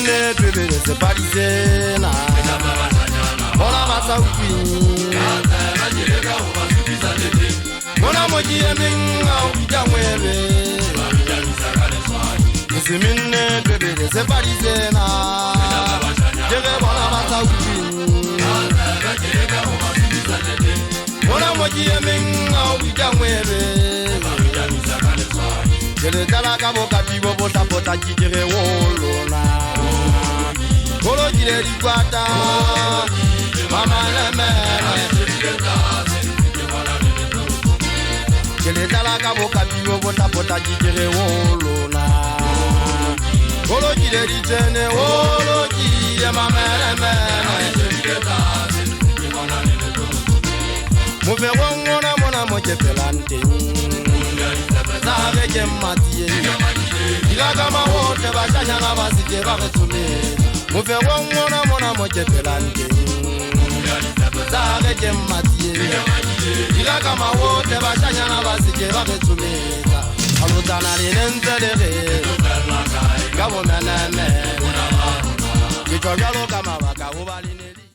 Simine bébé c'est parisena. Bona masa upi. Bona moji eminga ubija mwebe. Simine bébé c'est parisena. Jere bona masa upi. Bona moji eminga ubija mwebe. Jere talaka boka bibo bota bota jijere wolona. Kolo jire rikwata. Mama neme. Jere talaka boka bibo bota bota jijere wolona. Kolo jire rijene wolo jire mama neme. Move wongona mona moje pelante. Zave jemmatie. Ilaga ma wote bashanya na basije baretume. Move wongona mona moje pelante. Zave jemmatie. Ilaga ma wote bashanya na basije baretume. Alutana linenzelere. Gabo meneme. Kito yalo kama waka ubaline.